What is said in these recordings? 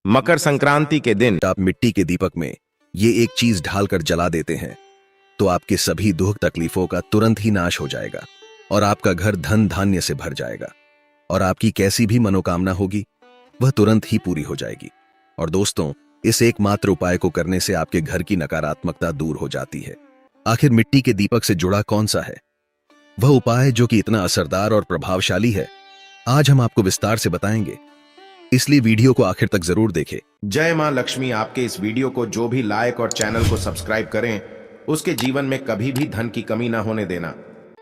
मकर संक्रांति के दिन आप मिट्टी के दीपक में ये एक चीज ढालकर जला देते हैं तो आपके सभी दुख तकलीफों का तुरंत ही नाश हो जाएगा और आपका घर धन धान्य से भर जाएगा और आपकी कैसी भी मनोकामना होगी वह तुरंत ही पूरी हो जाएगी। और दोस्तों, इस एकमात्र उपाय को करने से आपके घर की नकारात्मकता दूर हो जाती है। आखिर मिट्टी के दीपक से जुड़ा कौन सा है वह उपाय जो कि इतना असरदार और प्रभावशाली है, आज हम आपको विस्तार से बताएंगे, इसलिए वीडियो को आखिर तक जरूर देखें। जय मां लक्ष्मी आपके इस वीडियो को जो भी लाइक और चैनल को सब्सक्राइब करें उसके जीवन में कभी भी धन की कमी ना होने देना।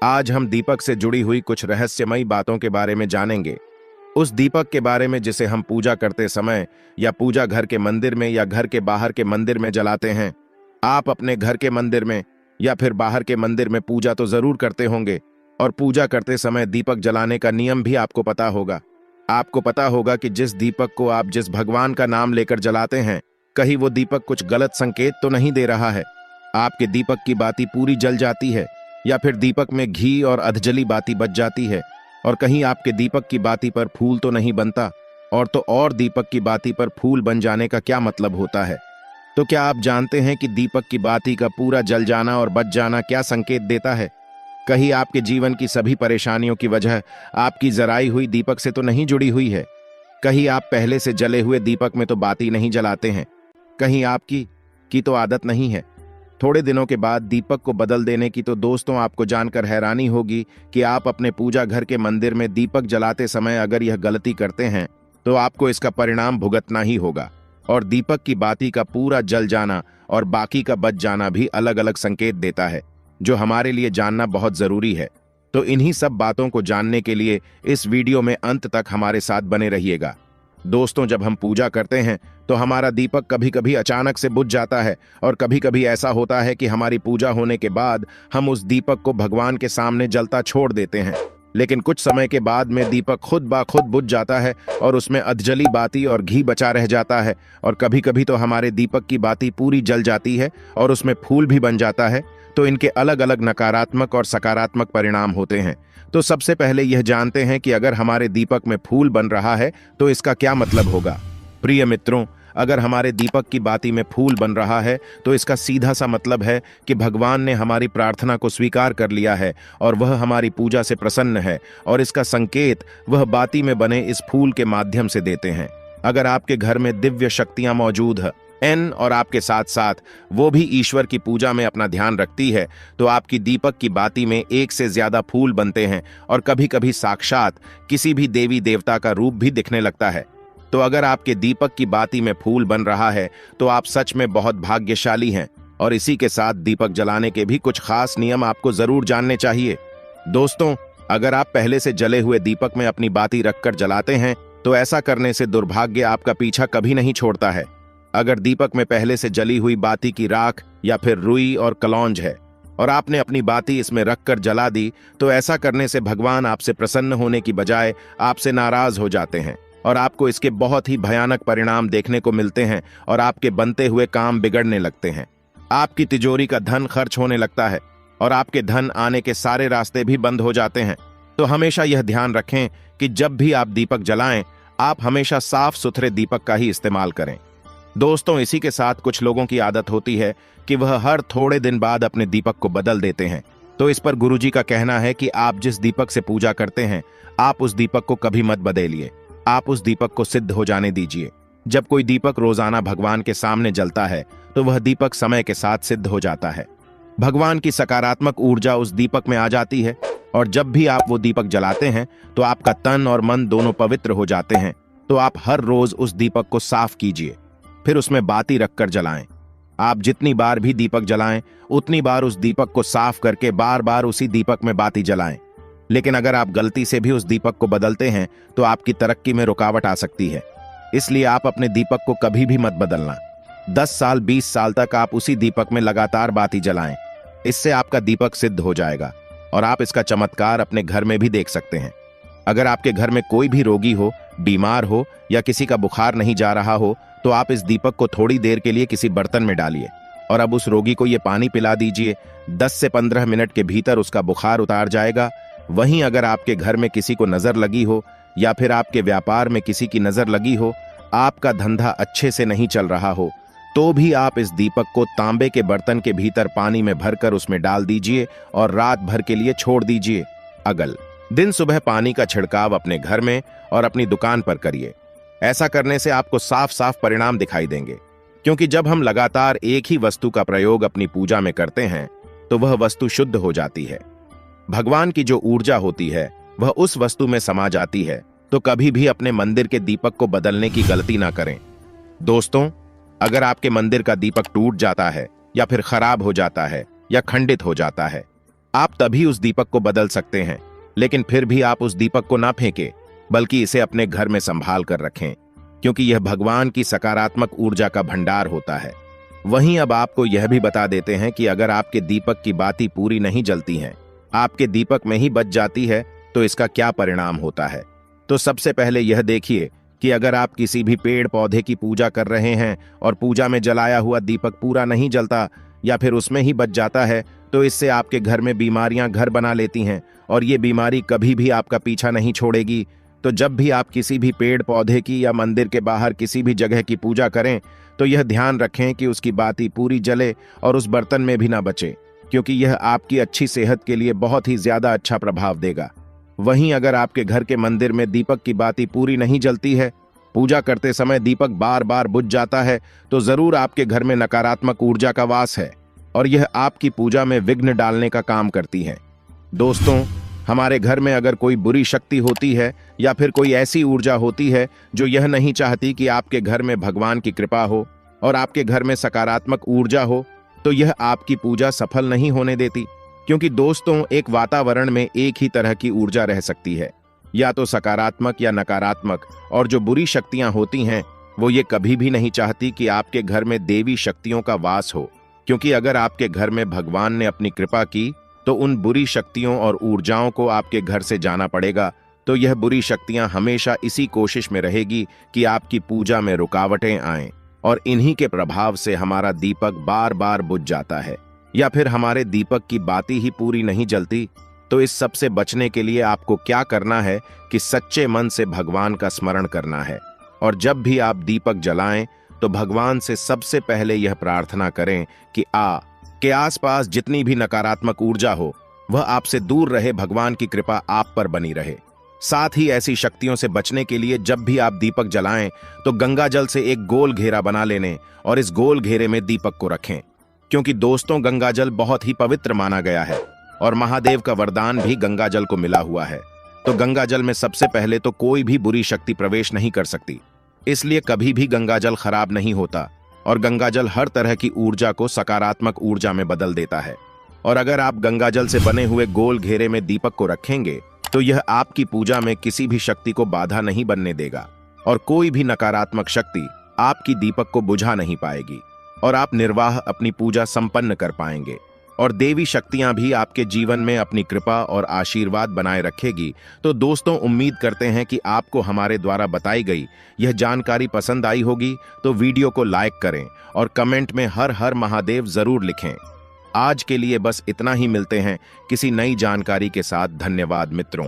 आज हम दीपक से जुड़ी हुई कुछ रहस्यमयी बातों के बारे में जानेंगे। उस दीपक के बारे में जिसे हम पूजा करते समय या पूजा घर के मंदिर में या घर के बाहर के मंदिर में जलाते हैं। आप अपने घर के मंदिर में या फिर बाहर के मंदिर में पूजा तो जरूर करते होंगे और पूजा करते समय दीपक जलाने का नियम भी आपको पता होगा। आपको पता होगा कि जिस दीपक को आप जिस भगवान का नाम लेकर जलाते हैं, कहीं वो दीपक कुछ गलत संकेत तो नहीं दे रहा है। आपके दीपक की बाती पूरी जल जाती है या फिर दीपक में घी और अधजली बाती बच जाती है और कहीं आपके दीपक की बाती पर फूल तो नहीं बनता। और तो और दीपक की बाती पर फूल बन जाने का क्या मतलब होता है? तो क्या आप जानते हैं कि दीपक की बाती का पूरा जल जाना और बच जाना क्या संकेत देता है? कहीं आपके जीवन की सभी परेशानियों की वजह आपकी जराई हुई दीपक से तो नहीं जुड़ी हुई है? कहीं आप पहले से जले हुए दीपक में तो बाती नहीं जलाते हैं? कहीं आपकी तो आदत नहीं है थोड़े दिनों के बाद दीपक को बदल देने की? तो दोस्तों, आपको जानकर हैरानी होगी कि आप अपने पूजा घर के मंदिर में दीपक जलाते समय अगर यह गलती करते हैं तो आपको इसका परिणाम भुगतना ही होगा। और दीपक की बाती का पूरा जल जाना और बाकी का बच जाना भी अलग अलग संकेत देता है, जो हमारे लिए जानना बहुत जरूरी है। तो इन्हीं सब बातों को जानने के लिए इस वीडियो में अंत तक हमारे साथ बने रहिएगा। दोस्तों, जब हम पूजा करते हैं तो हमारा दीपक कभी कभी अचानक से बुझ जाता है और कभी कभी ऐसा होता है कि हमारी पूजा होने के बाद हम उस दीपक को भगवान के सामने जलता छोड़ देते हैं, लेकिन कुछ समय के बाद में दीपक खुद ब खुद बुझ जाता है और उसमें अधजली बाती और घी बचा रह जाता है। और कभी कभी तो हमारे दीपक की बाती पूरी जल जाती है और उसमें फूल भी बन जाता है। तो इनके अलग अलग नकारात्मक और सकारात्मक परिणाम होते हैं। तो सबसे पहले यह जानते हैं कि अगर हमारे दीपक में फूल बन रहा है तो इसका क्या मतलब होगा। प्रिय मित्रों, अगर हमारे दीपक की बाती में फूल बन रहा है तो इसका सीधा सा मतलब है कि भगवान ने हमारी प्रार्थना को स्वीकार कर लिया है और वह हमारी पूजा से प्रसन्न है, और इसका संकेत वह बाती में बने इस फूल के माध्यम से देते हैं। अगर आपके घर में दिव्य शक्तियां मौजूद है और आपके साथ साथ वो भी ईश्वर की पूजा में अपना ध्यान रखती है, तो आपकी दीपक की बाती में एक से ज्यादा फूल बनते हैं और कभी कभी साक्षात किसी भी देवी देवता का रूप भी दिखने लगता है। तो अगर आपके दीपक की बाती में फूल बन रहा है तो आप सच में बहुत भाग्यशाली हैं। और इसी के साथ दीपक जलाने के भी कुछ खास नियम आपको जरूर जानने चाहिए। दोस्तों, अगर आप पहले से जले हुए दीपक में अपनी बाती रखकर जलाते हैं तो ऐसा करने से दुर्भाग्य आपका पीछा कभी नहीं छोड़ता है। अगर दीपक में पहले से जली हुई बाती की राख या फिर रुई और कलौंज है और आपने अपनी बाती इसमें रखकर जला दी, तो ऐसा करने से भगवान आपसे प्रसन्न होने की बजाय आपसे नाराज हो जाते हैं और आपको इसके बहुत ही भयानक परिणाम देखने को मिलते हैं और आपके बनते हुए काम बिगड़ने लगते हैं। आपकी तिजोरी का धन खर्च होने लगता है और आपके धन आने के सारे रास्ते भी बंद हो जाते हैं। तो हमेशा यह ध्यान रखें कि जब भी आप दीपक जलाएं, आप हमेशा साफ सुथरे दीपक का ही इस्तेमाल करें। दोस्तों, इसी के साथ कुछ लोगों की आदत होती है कि वह हर थोड़े दिन बाद अपने दीपक को बदल देते हैं। तो इस पर गुरुजी का कहना है कि आप जिस दीपक से पूजा करते हैं, आप उस दीपक को कभी मत बदलिए। आप उस दीपक को सिद्ध हो जाने दीजिए। जब कोई दीपक रोजाना भगवान के सामने जलता है तो वह दीपक समय के साथ सिद्ध हो जाता है। भगवान की सकारात्मक ऊर्जा उस दीपक में आ जाती है और जब भी आप वो दीपक जलाते हैं तो आपका तन और मन दोनों पवित्र हो जाते हैं। तो आप हर रोज उस दीपक को साफ कीजिए, फिर उसमें बाती रखकर जलाएं। आप जितनी बार भी दीपक जलाएं, उतनी बार उस दीपक को साफ करके बार बार उसी दीपक में बाती जलाएं। लेकिन अगर आप गलती से भी उस दीपक को बदलते हैं तो आपकी तरक्की में रुकावट आ सकती है। इसलिए आप अपने दीपक को कभी भी मत बदलना। 10 साल 20 साल तक आप उसी दीपक में लगातार बाती जलाएं। इससे आपका दीपक सिद्ध हो जाएगा और आप इसका चमत्कार अपने घर में भी देख सकते हैं। अगर आपके घर में कोई भी रोगी हो, बीमार हो या किसी का बुखार नहीं जा रहा हो, तो आप इस दीपक को थोड़ी देर के लिए किसी बर्तन में डालिए और अब उस रोगी को ये पानी पिला दीजिए। 10 से 15 मिनट के भीतर उसका बुखार उतार जाएगा। वहीं अगर आपके घर में किसी को नजर लगी हो या फिर आपके व्यापार में किसी की नजर लगी हो, आपका धंधा अच्छे से नहीं चल रहा हो, तो भी आप इस दीपक को तांबे के बर्तन के भीतर पानी में भरकर उसमें डाल दीजिए और रात भर के लिए छोड़ दीजिए। अगल दिन सुबह पानी का छिड़काव अपने घर में और अपनी दुकान पर करिए। ऐसा करने से आपको साफ साफ परिणाम दिखाई देंगे, क्योंकि जब हम लगातार एक ही वस्तु का प्रयोग अपनी पूजा में करते हैं तो वह वस्तु शुद्ध हो जाती है। भगवान की जो ऊर्जा होती है वह उस वस्तु में समा जाती है। तो कभी भी अपने मंदिर के दीपक को बदलने की गलती ना करें। दोस्तों, अगर आपके मंदिर का दीपक टूट जाता है या फिर खराब हो जाता है या खंडित हो जाता है, आप तभी उस दीपक को बदल सकते हैं, लेकिन फिर भी आप उस दीपक को ना फेंकें, बल्कि इसे अपने घर में संभाल कर रखें, क्योंकि यह भगवान की सकारात्मक ऊर्जा का भंडार होता है। वहीं अब आपको यह भी बता देते हैं कि अगर आपके दीपक की बाती पूरी नहीं जलती हैं, आपके दीपक में ही बच जाती है, तो इसका क्या परिणाम होता है। तो सबसे पहले यह देखिए कि अगर आप किसी भी पेड़ पौधे की पूजा कर रहे हैं और पूजा में जलाया हुआ दीपक पूरा नहीं जलता या फिर उसमें ही बच जाता है, तो इससे आपके घर में बीमारियां घर बना लेती हैं और ये बीमारी कभी भी आपका पीछा नहीं छोड़ेगी। तो जब भी आप किसी भी पेड़ पौधे की या मंदिर के बाहर किसी भी जगह की पूजा करें, तो यह ध्यान रखें कि उसकी बाती पूरी जले और उस बर्तन में भी ना बचे, क्योंकि यह आपकी अच्छी सेहत के लिए बहुत ही ज्यादा अच्छा प्रभाव देगा। वहीं अगर आपके घर के मंदिर में दीपक की बाती पूरी नहीं जलती है, पूजा करते समय दीपक बार बार बुझ जाता है, तो जरूर आपके घर में नकारात्मक ऊर्जा का वास है और यह आपकी पूजा में विघ्न डालने का काम करती है। दोस्तों, हमारे घर में अगर कोई बुरी शक्ति होती है या फिर कोई ऐसी ऊर्जा होती है जो यह नहीं चाहती कि आपके घर में भगवान की कृपा हो और आपके घर में सकारात्मक ऊर्जा हो, तो यह आपकी पूजा सफल नहीं होने देती। क्योंकि दोस्तों, एक वातावरण में एक ही तरह की ऊर्जा रह सकती है, या तो सकारात्मक या नकारात्मक, और जो बुरी शक्तियां होती हैं वो ये कभी भी नहीं चाहती कि आपके घर में देवी शक्तियों का वास हो, क्योंकि अगर आपके घर में भगवान ने अपनी कृपा की तो उन बुरी शक्तियों और ऊर्जाओं को आपके घर से जाना पड़ेगा। तो यह बुरी शक्तियां हमेशा इसी कोशिश में रहेगी कि आपकी पूजा में रुकावटें आएं, और इन्हीं के प्रभाव से हमारा दीपक बार बार बुझ जाता है या फिर हमारे दीपक की बाती ही पूरी नहीं जलती। तो इस सब से बचने के लिए आपको क्या करना है कि सच्चे मन से भगवान का स्मरण करना है, और जब भी आप दीपक जलाएं तो भगवान से सबसे पहले यह प्रार्थना करें कि के आसपास जितनी भी नकारात्मक ऊर्जा हो वह आपसे दूर रहे, भगवान की कृपा आप पर बनी रहे। साथ ही ऐसी शक्तियों से बचने के लिए जब भी आप दीपक जलाएं तो गंगा जल से एक गोल घेरा बना लेने और इस गोल घेरे में दीपक को रखें, क्योंकि दोस्तों, गंगा जल बहुत ही पवित्र माना गया है और महादेव का वरदान भी गंगा जल को मिला हुआ है। तो गंगा जल में सबसे पहले तो कोई भी बुरी शक्ति प्रवेश नहीं कर सकती, इसलिए कभी भी गंगा जल खराब नहीं होता और गंगा जल हर तरह की ऊर्जा को सकारात्मक ऊर्जा में बदल देता है। और अगर आप गंगा जल से बने हुए गोल घेरे में दीपक को रखेंगे तो यह आपकी पूजा में किसी भी शक्ति को बाधा नहीं बनने देगा और कोई भी नकारात्मक शक्ति आपकी दीपक को बुझा नहीं पाएगी और आप निर्वाह अपनी पूजा संपन्न कर पाएंगे और देवी शक्तियां भी आपके जीवन में अपनी कृपा और आशीर्वाद बनाए रखेगी। तो दोस्तों, उम्मीद करते हैं कि आपको हमारे द्वारा बताई गई यह जानकारी पसंद आई होगी। तो वीडियो को लाइक करें और कमेंट में हर हर महादेव जरूर लिखें। आज के लिए बस इतना ही, मिलते हैं किसी नई जानकारी के साथ। धन्यवाद मित्रों।